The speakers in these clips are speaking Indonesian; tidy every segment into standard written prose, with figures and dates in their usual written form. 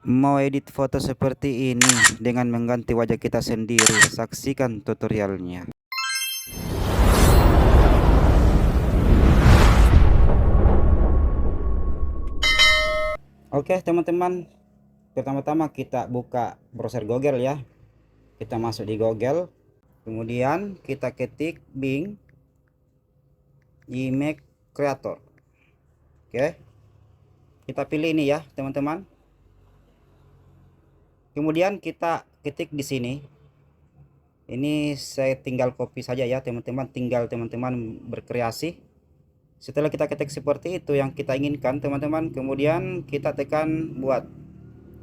Mau edit foto seperti ini dengan mengganti wajah kita sendiri, saksikan tutorialnya. Oke teman-teman, pertama-tama kita buka browser Google ya. Kita masuk di Google, kemudian kita ketik Bing Image Creator. Oke, kita pilih ini ya teman-teman. Kemudian kita ketik di sini. Ini saya tinggal copy saja ya teman-teman, tinggal teman-teman berkreasi. Setelah kita ketik seperti itu yang kita inginkan teman-teman, kemudian kita tekan buat.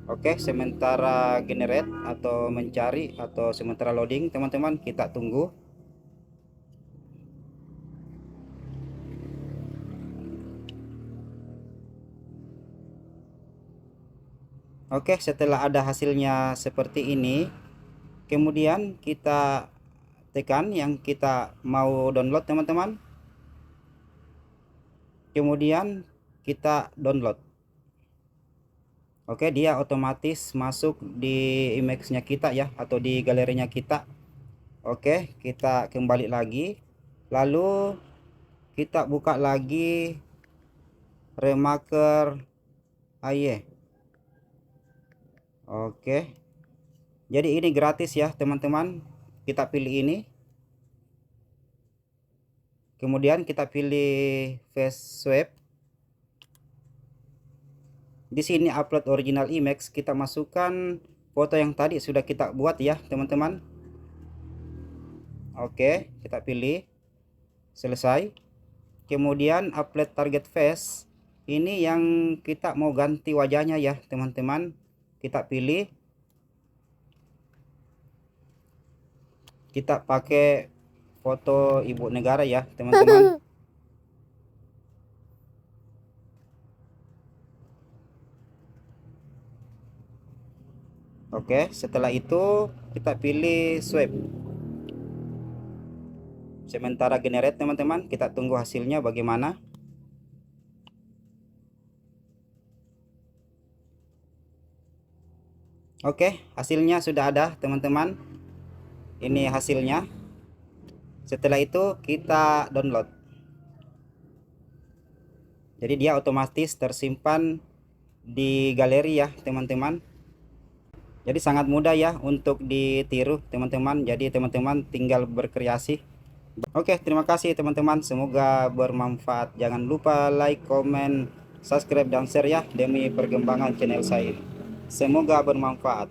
Oke, sementara generate atau mencari atau sementara loading teman-teman, kita tunggu. Oke, setelah ada hasilnya seperti ini, kemudian kita tekan yang kita mau download teman-teman. Kemudian kita download. Oke, dia otomatis masuk di image-nya kita ya, atau di galerinya kita. Oke, kita kembali lagi, lalu kita buka lagi Remaker AY. Oke, jadi ini gratis ya teman-teman. Kita pilih ini, kemudian kita pilih face swap. Di sini upload original image, kita masukkan foto yang tadi sudah kita buat ya teman-teman. Oke, kita pilih selesai. Kemudian upload target face, ini yang kita mau ganti wajahnya ya teman-teman. Kita pilih, kita pakai foto ibu negara ya teman-teman. Oke, setelah itu kita pilih swipe. Sementara generate teman-teman, kita tunggu hasilnya bagaimana. Oke, hasilnya sudah ada teman-teman. Ini hasilnya. Setelah itu kita download. Jadi dia otomatis tersimpan di galeri ya teman-teman. Jadi sangat mudah ya untuk ditiru teman-teman. Jadi teman-teman tinggal berkreasi. Oke, terima kasih teman-teman, semoga bermanfaat. Jangan lupa like, comment, subscribe dan share ya demi perkembangan channel saya. Semoga bermanfaat.